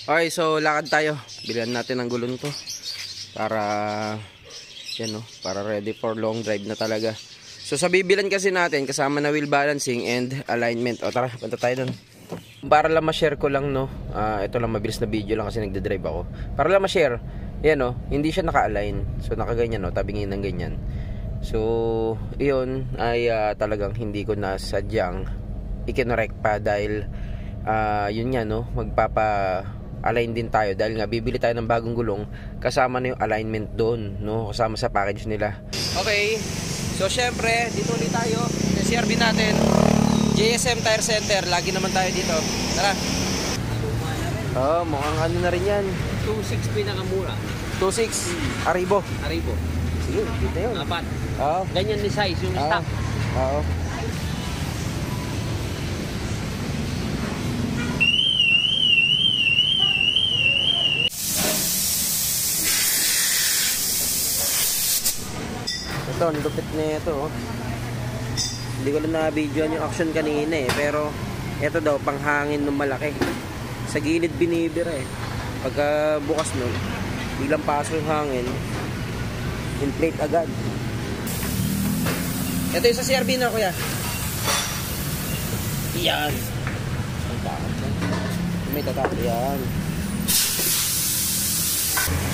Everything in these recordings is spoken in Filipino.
Okay, so lakad tayo. Bilihan natin ang gulong to. Para, yan o, para ready for long drive na talaga. So sa bibilan kasi natin, kasama na wheel balancing and alignment. O tara, punta tayo dun. Para lang ma-share ko lang, no. Ito lang, mabilis na video lang kasi nagde-drive ako. Para lang ma-share. Yan o, hindi siya naka-align. So nakaganyan o, tabingin ng ganyan. So, iyon ay talagang hindi ko nasadyang ikinorek pa dahil yun nga, no, magpapa-align din tayo dahil nga bibili tayo ng bagong gulong kasama na yung alignment doon, no, kasama sa package nila. Okay, so syempre dito ulit tayo sa CRB natin, JSM Tire Center. Lagi naman tayo dito. Tara. Mukhang ano na rin yan, 2.6 pinakamura. 2.6 Arribo. Sige, dito yun. Apat. Ganyan ni size yung stock. Oo. Ito, ang lupit na ito. Hindi ko lang na-videoan yung action kanina eh. Pero, ito daw, panghangin ng malaki. Sa gilid binibira eh. Pagka bukas nun, biglang pasok yung hangin, inflate agad. Ito yung sa CRB na, kuya. Yan. May tatapos. Yan.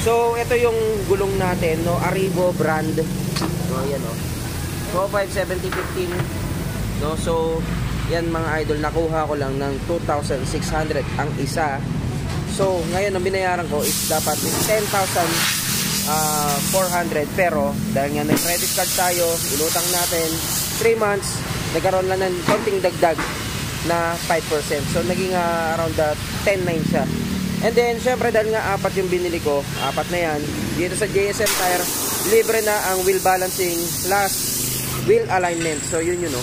So, ito yung gulong natin, no? Arribo brand. So, yan, no? 205-70-15. No? So, yan mga idol, nakuha ko lang ng 2,600 ang isa. So, ngayon, ang binayaran ko is dapat 10,400. Pero, dahil nga nag-credit card tayo, inutang natin 3 months, nagkaroon lang ng konting dagdag na 5%. So, naging around 10,900 siya. And then, syempre, dahil nga apat yung binili ko, apat na yan, dito sa JSM Tire, libre na ang wheel balancing plus wheel alignment. So, yun yun, no?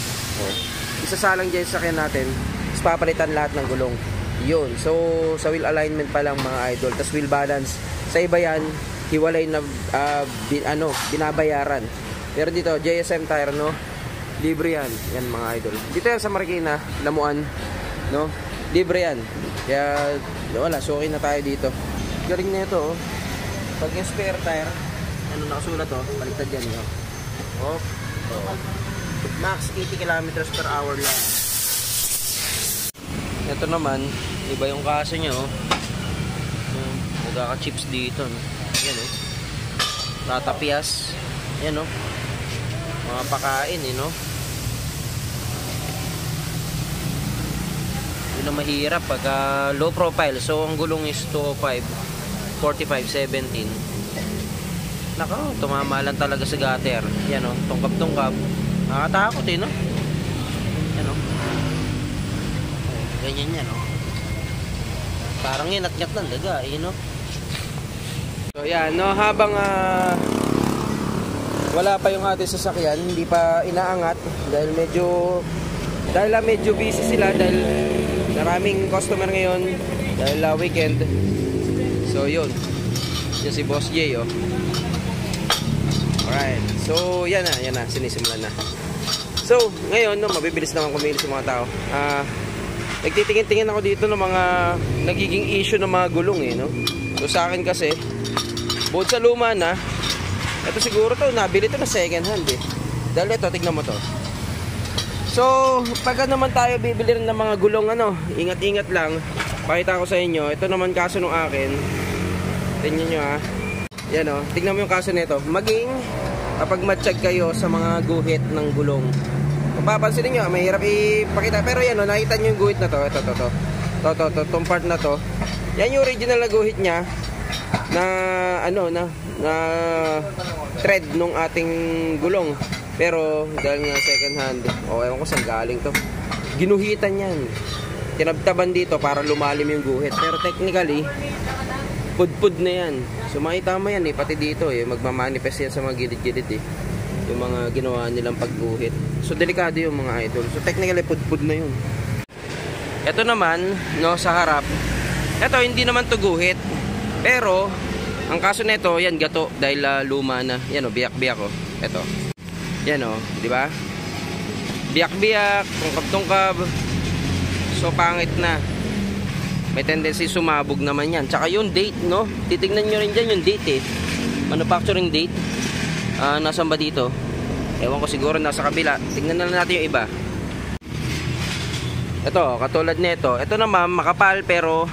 Isasalang dyan sa sakyan natin, is papalitan lahat ng gulong. Yun. So, sa wheel alignment pa lang mga idol. Tapos wheel balance. Sa iba yan, hiwalay na binabayaran. Pero dito, JSM Tire, no? Libre yan. Yan mga idol. Dito yan sa Marikina, Lamuan, no? Libre yan. Kaya, wala. So, okay na tayo dito. Galing na ito, oh. Pag yung spare tire, ano nakasulat, oh. Baliktad yan, oh. Oh. Max 80 kilometers per hour lang. Ito naman, iba yung kaso nyo, oh. Nagkaka-chips dito, no? Yan, oh. Tatapias. Yan, oh. Mga pakain, eh, no? Yun ang mahirap pagka low profile. So, ang gulong is 205, 45, 17. Nako, tumama lang talaga sa gutter. Yan, oh. Tungkap-tungkap. Nakakatakot, eh, no? Yan, oh. Ganyan yan, oh. Parang inat-ngat ng daga, eh, no? So, yan, no? Habang wala pa yung ating sasakyan, hindi pa inaangat dahil medyo busy sila dahil maraming customer ngayon dahil weekend. So, yun. Yan si Boss J, oh. Alright. So, yan na. Sinisimulan na. So, ngayon, no, mabibilis naman kumilos yung mga tao. Nagtitingin-tingin ako dito ng mga nagiging issue ng mga gulong, eh, no? So, sa akin kasi, bukod sa luma na, ito siguro to, nabili to na second hand, eh. Dahil ito, tignan mo to. So, pagka naman tayo bibili rin ng mga gulong, ano, ingat-ingat lang. Pakita ko sa inyo, ito naman kaso nung akin. Tingnan nyo, ha. Yan, oh. Tignan mo yung kaso nito. Maging kapag matsyag kayo sa mga guhit ng gulong. Kung papansin niyo, mahirap ipakita. Pero yan, oh, nakita nyo yung guhit na to. Itong part na to. Yan yung original na guhit niya na, na thread nung ating gulong. Pero, dahil nga second hand, ewan ko saan galing to. Ginuhitan yan. Tinabtaban dito para lumalim yung guhit. Pero technically, pudpud na yan. So makita mo yan, eh, pati dito, eh, magmamanifest yan sa mga gilid-gilid, eh. Yung mga ginawa nilang pagguhit. So delikado yung mga idol. So technically, pudpud na yun. Ito naman, no, sa harap. Ito, hindi naman to guhit. Pero, ang kaso nito, yan, gato. Dahil luma na. Yan, oh, biyak-biyak, oh. Ito. Yan, oh, di ba? Biyak-biyak, tungkab-tungkab. So pangit na. may tendency sumabog naman yan. Tsaka yung date, no? Titignan nyo rin dyan yung date eh. Manufacturing date. Nasaan ba dito? Ewan ko, siguro nasa kabila. Tignan na lang natin yung iba. Ito, katulad nito. Ito naman, makapal pero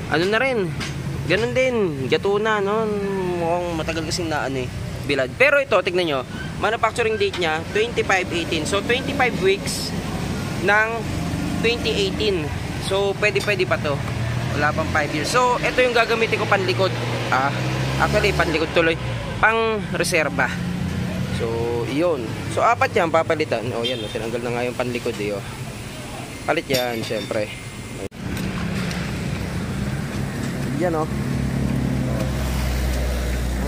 ano na rin. Ganun din. Gatuna, no? Mukhang matagal kasing na ano eh. Bilad. Pero ito, tignan nyo. Manufacturing date niya, 2518. So, 25 weeks ng 2018. So, pwede pa to. Wala pang 5 years. So, ito yung gagamitin ko panlikod. Actually, panlikod tuloy. Pang reserba. So, yun. So, 4 yan, papalitan. O, yan. Tinanggal na nga yung panlikod. Eh, oh. Palit yan, syempre. Yan, oh.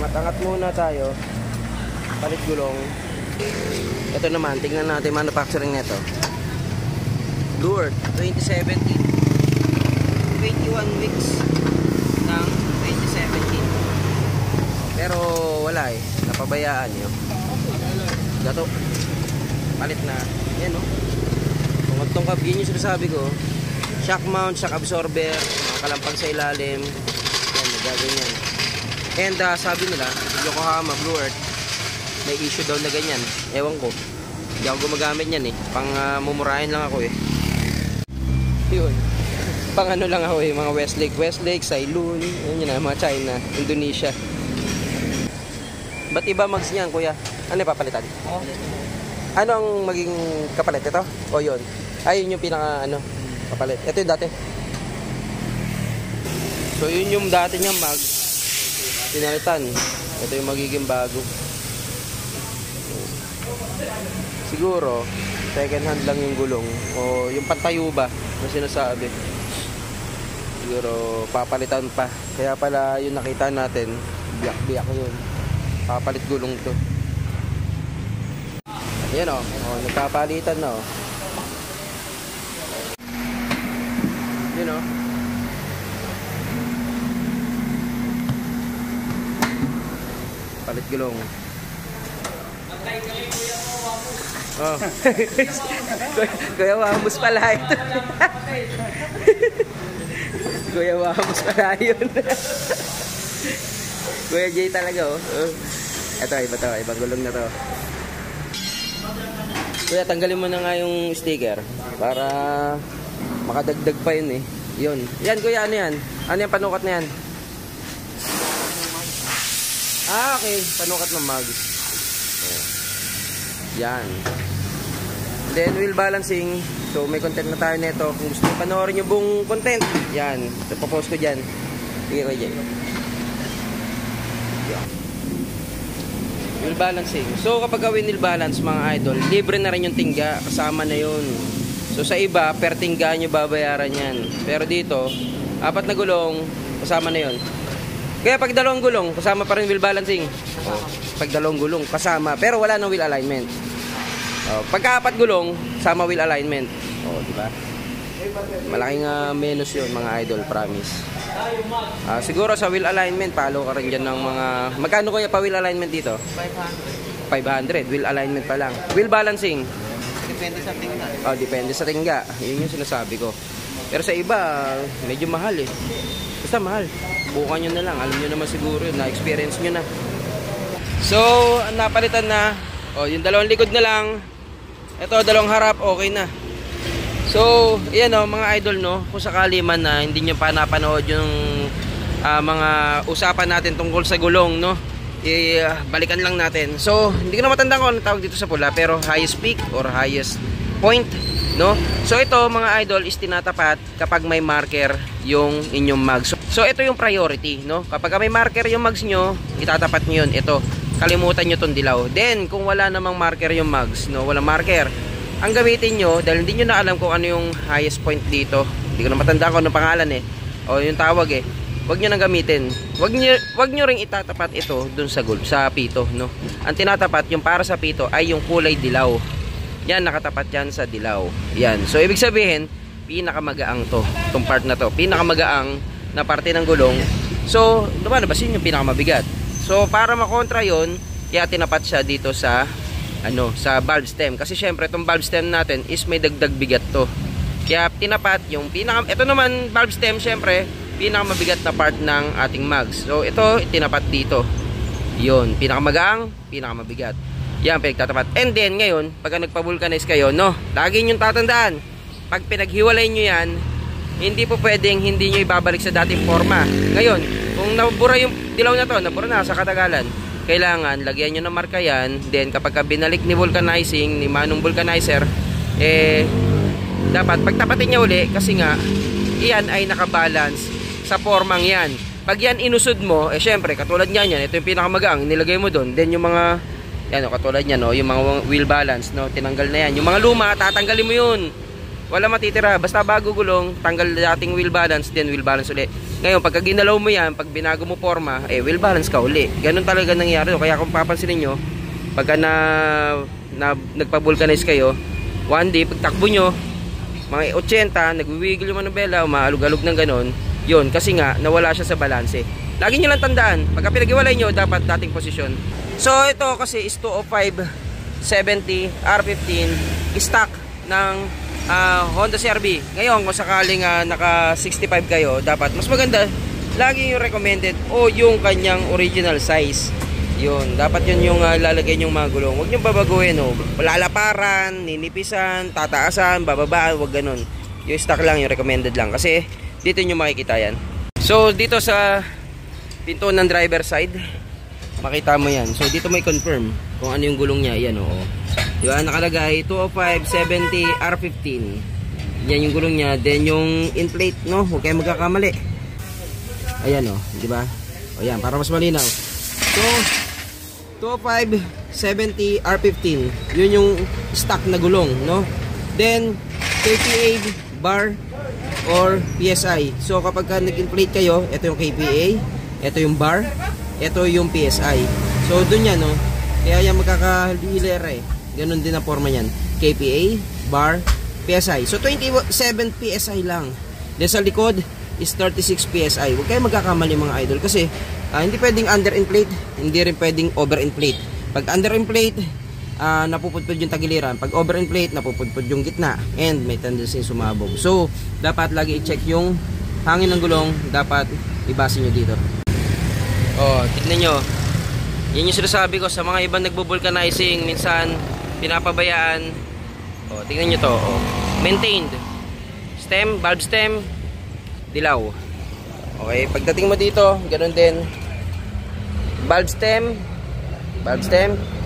Angat-angat muna tayo. Palit gulong. Ito naman, tingnan natin manufacturing nito. Blue Earth 2017. 21 weeks ng 2017. Pero wala eh, napabayaan yun. Gato. Palit na. Yan oh. Tungkab-tungkab, yun yung sinasabi ko. Shock mount, shock absorber, mga kalampag sa ilalim. Yan, nagaganyan. And sabi nila, Yokohama Blue Earth, may issue daw na ganyan. Ewan ko. Hindi ako gumagamit yan eh. Pang mumurahin lang ako eh. Yun. Pang ano lang ako eh. Mga Westlake, Sailun. Yan yun na. Mga China, Indonesia. Ba't iba mags niyan kuya? Ano yung papalitan? Ano ang maging kapalit? Ito? O yun? Ayun yung pinaka ano, kapalit. Ito yung dati. So yun yung dati niyang mags. Pinalitan. Ito yung magiging bago. Siguro second hand lang yung gulong o yung pantayo ba na sinasabi. Siguro papalitan pa. Kaya pala yung nakita natin, biyak-biyak yun. Papalit gulong to. Yan o, nagpapalitan na o. Yun o. Palit gulong. Oh. Kuya Wamos pala ito. Kuya Wamos pala yun. Kuya Jay talaga oh. Ito, iba to, ibang gulong na to. Kuya, tanggalin mo na nga yung sticker para makadagdag pa yun eh. Yun. Yan kuya, ano yan? Ano yung panukat na yan? Okay, panukat ng mags. Yan. Then wheel balancing. So may content na tayo nito. Kung gusto nyo panoorin yung buong content, yan, ipopost ko dyan. Sige ko dyan. Wheel balancing. So kapag wheel balance mga idol, libre na rin yung tingga. Kasama na yun. So sa iba, per tingga nyo babayaran yan. Pero dito, 4 na gulong, kasama na yun. Kaya pag 2 gulong, kasama pa rin wheel balancing. Pag 2 gulong, kasama. Pero wala nang wheel alignment. Pagka 4 gulong, sama wheel alignment. Diba? Malaking menos yun mga idol, promise. Siguro sa wheel alignment, palo ka rin dyan ng mga... Magkano kaya pa wheel alignment dito? 500. Wheel alignment pa lang. Wheel balancing? Depende sa tingga. Depende sa tingga. Yun yung sinasabi ko. Pero sa iba, medyo mahal eh. Basta mahal. Bukan nyo na lang. Alam nyo naman siguro yun. Na-experience nyo na. So, napalitan na. Yung 2 likod na lang. Ito, 2 harap, okay na. So, yan mga idol, no, kung sakali man na hindi nyo pa napanood yung mga usapan natin tungkol sa gulong, no, balikan lang natin. So, hindi ko na matandaan kung ano tawag dito sa pula, pero highest peak or highest point, no. So, ito mga idol is tinatapat kapag may marker yung inyong mags. So, ito yung priority, no. Kapag may marker yung mags nyo, itatapat nyo yun. Ito, kalimutan nyo tong dilaw. Then, kung wala namang marker yung mags, no, walang marker, ang gamitin nyo, dahil hindi nyo na alam kung ano yung highest point dito, hindi ko na matandaan kung ano pangalan eh, o yung tawag eh, wag nyo nang gamitin. Wag nyo ring itatapat ito dun sa pito, no. Ang tinatapat yung para sa pito ay yung kulay dilaw. Yan, nakatapat yan sa dilaw. Yan. So, ibig sabihin, pinakamagaang to. Itong part na to. Pinakamagaang na parte ng gulong. So, lumalabas yun yung pinakamabigat. So, para makontra yun, kaya tinapat siya dito sa, sa valve stem. Kasi syempre, itong valve stem natin is may dagdag bigat to. Kaya tinapat yung ito naman valve stem, syempre pinakamabigat na part ng ating mags. So ito tinapat dito. Yun, pinakamagaang, pinakamabigat. Yan, pinagtatapat. And then ngayon, pagka nagpa-vulcanize kayo, no, lagi nyo tatandaan, pag pinaghiwalay nyo yan, hindi po pwedeng hindi nyo ibabalik sa dating forma. Ngayon, kung nabura yung dilaw na to, nabura na sa katagalan, kailangan lagyan nyo ng marka yan. Then kapag binalik ni vulcanizing, ni manong vulcanizer, dapat pagtapatin niya uli kasi nga iyan ay nakabalance sa formang yan. Pag yan inusod mo, syempre katulad niyan yan, ito yung pinakamagaang, nilagay mo doon. Then yung mga yan, katulad niyan, no, yung mga wheel balance, no, tinanggal na yan. Yung mga luma, tatanggalin mo yun. Wala matitira. Basta bago gulong, tanggal dating wheel balance, then wheel balance uli. Ngayon, pagka ginalaw mo yan, pag binago mo forma, wheel balance ka uli. Ganun talaga nangyari. Kaya kung papansinin nyo, pagka nagpa-vulcanize kayo, one day, pagtakbo nyo, mga 80, nagwiwigil yung manubela, umaalog-alog ng ganun, yun, kasi nga, nawala siya sa balanse. Lagi nyo lang tandaan, pagka pinag-iwalay nyo, dapat dating posisyon. So, ito kasi is 205 70 R15 stock ng Honda CR-V. Ngayon, kung sakaling naka 65 kayo, dapat mas maganda, lagi yung recommended o yung kanyang original size. Yun, dapat yun yung lalagay yung mga gulong. Huwag nyo babaguhin, no? Lalaparan, ninipisan, tataasan, bababaan, huwag ganun. Yung stock lang, yung recommended lang. Kasi dito nyo makikita yan. So, dito sa pinto ng driver side, makita mo yan. So, dito may confirm kung ano yung gulong niya. Yan, oo. Diba, nakalagay 205 70 R15. Yan yung gulong niya. Then, yung in-plate, no? Huwag kayo magkakamali. Ayan, o. Diba? O, yan. Para mas malinaw. So, 205 70 R15. Yun yung stock na gulong, no? Then, KPA bar or PSI. So, kapag nag-inflate kayo, ito yung KPA, ito yung bar, ito yung PSI. So, dun yan, no? Kaya yan magkakahilera eh. Ganun din ang forma yan. KPA, bar, PSI. So, 27 PSI lang. Then, sa likod is 36 PSI. Huwag kayo magkakamali mga idol. Kasi, hindi pwedeng under-inflate, hindi rin pwedeng over-inflate. Pag under-inflate, napupudpud yung tagiliran. Pag over-inflate, napupudpud yung gitna. And may tendency sumabog. So, dapat lagi i-check yung hangin ng gulong. Dapat ibase nyo dito. Oh, tignan nyo. Yan yung sinasabi ko sa mga ibang nagbo-vulcanizing. Minsan, pinapabayaan. Oh, tignan nyo to. Oh. Maintained. Stem, valve stem, dilaw. Okay, pagdating mo dito, ganun din. Valve stem,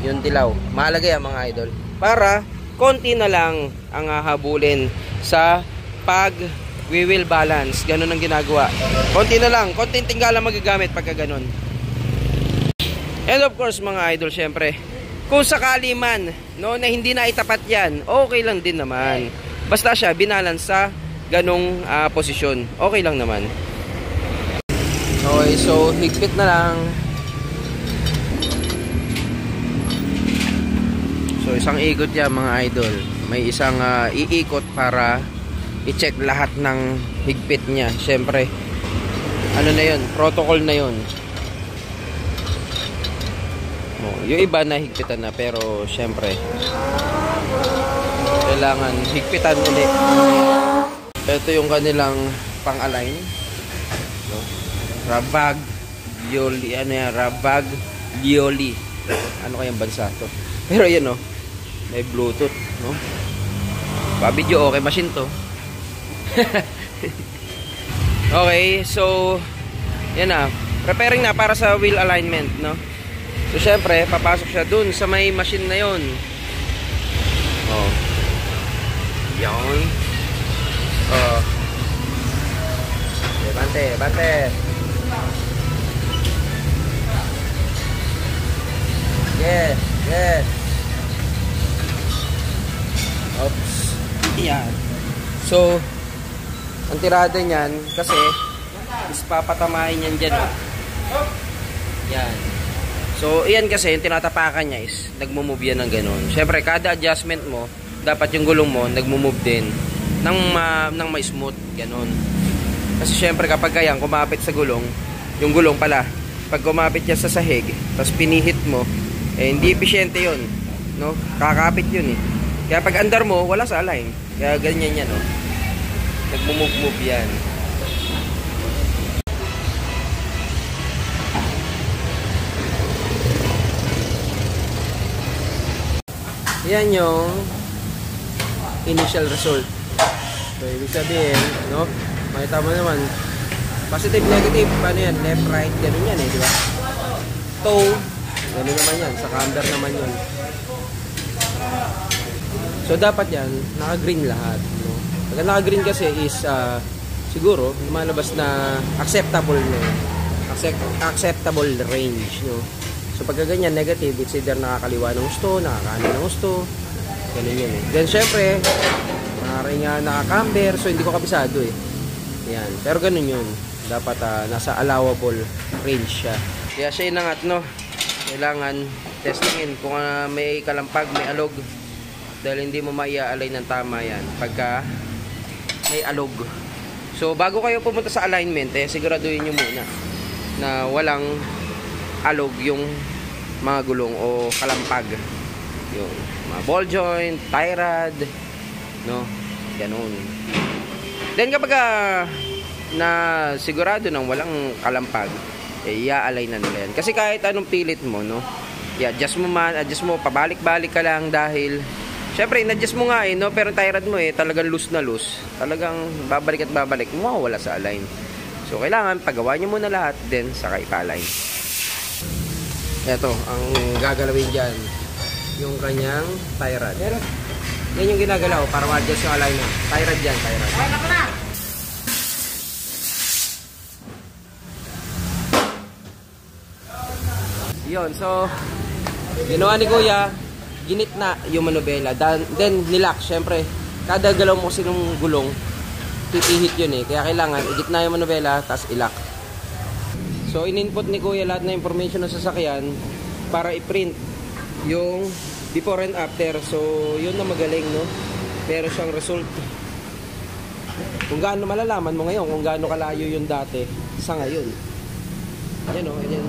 yung dilaw. Mahalaga yan mga idol. Para, konti na lang ang hahabulin sa pag-wheel balance. Ganun ang ginagawa. Konti na lang, konting tingala magagamit pagka ganun. And of course mga idol, syempre, kung sakali man, no, na hindi na itapat yan, okay lang din naman. Basta siya binalance sa ganong posisyon. Okay lang naman. Okay, so higpit na lang. So isang ikot yan mga idol. May isang iikot para i-check lahat ng higpit niya. Syempre, ano na yun, protocol na yun. Yung iba na higpitan na, pero syempre kailangan higpitan ulit. Ito yung kanilang pang-align, no? Rabag Lioli, ano yan, Rabag Lioli, ano kayang bansa to? Pero yan, no, may Bluetooth, no? Pa-video, okay machine to. Okay, so yan na, preparing na para sa wheel alignment, no? So, syempre, papasok siya dun sa may machine na yun. Oh. Yan. Oh. Okay, bante. Yes. Oops. Yan. So, ang tirada niyan, kasi, is papatamahin yan dyan. Yan. So, iyan kasi, yung tinatapakan niya is, nagmumove yan ng ganun. Siyempre, kada adjustment mo, dapat yung gulong mo, nagmumove din. Nang ma-smooth, ganun. Kasi siyempre, kapag yan, kumapit sa gulong, yung gulong pala, pag kumapit niya sa sahig, tapos pinihit mo, hindi efficiente yun. No? Kakapit yun eh. Kaya pag andar mo, wala sa align. Kaya ganyan yan, no? nagmumove-move yan. Yan yung initial result. So, ibig sabihin, no? Makita mo naman, positive, negative, paano yan? Left, right, ganun yan di ba? Toe, ganun naman yan. Sa camber naman yun. So, dapat yan, naka-green lahat, no? Pag naka-green kasi is, siguro, lumalabas na acceptable na yun. Acceptable range, no? So, pagka ganyan, negative, it's either nakakaliwa ng gusto, nakakanan ng gusto, ganun yun Then, syempre, maaaring naka-camber, so hindi ko kabisado Yan. Pero ganun yun. Dapat nasa allowable range siya. Kaya siya inangat, no? Kailangan testingin kung may kalampag, may alog. Dahil hindi mo maia-align ng tama yan pagka may alog. So, bago kayo pumunta sa alignment, siguraduhin nyo muna na walang alog yung mga gulong o kalampag. Yung mga ball joint, tie rod, no? Ganun. Then kapag na sigurado nang walang kalampag, i-align na nila yan. Kasi kahit anong pilit mo, no? I-adjust mo man, adjust mo, pabalik-balik ka lang dahil syempre, in-adjust mo nga no? Pero tie rod mo talagang loose na loose. Talagang babalik at babalik, mawawala sa align. So, kailangan pagawa nyo muna lahat, then saka ipa-align. Ito, ang gagalawin dyan, yung kanyang tie rod. Yan yung ginagalaw para ma-adjust yung alignment. Tie rod dyan, tie rod. Yun, so, ginawa ni Kuya, ginit na yung manubela. Then, nilock, syempre, kada galaw mo kasi ng gulong, titihit yun Kaya kailangan, igit na yung manubela, tapos ilock. So, in-input ni Kuya lahat na information ng sasakyan para i-print yung before and after. So, yun na magaling, no? Meron siyang result. Kung gaano malalaman mo ngayon, kung gaano kalayo yung dati sa ngayon. Yan, o. Yan.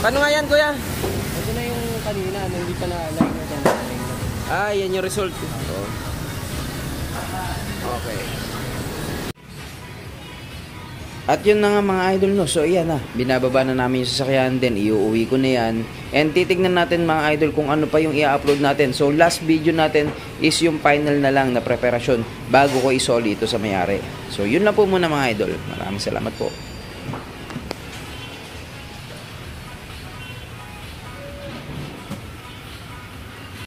Paano nga yan, Kuya? Ito na yung kanina, hindi pa na-align na dyan. Yan yung result. Oh. Okay. At yun na nga mga idol, no. So ayan binababa na namin yung sasakyan, then iuuwi ko na yan. And titignan natin mga idol kung ano pa yung i-upload natin. So last video natin is yung final na lang na preparasyon bago ko isoli ito sa may-ari. So yun lang po muna mga idol. Maraming salamat po.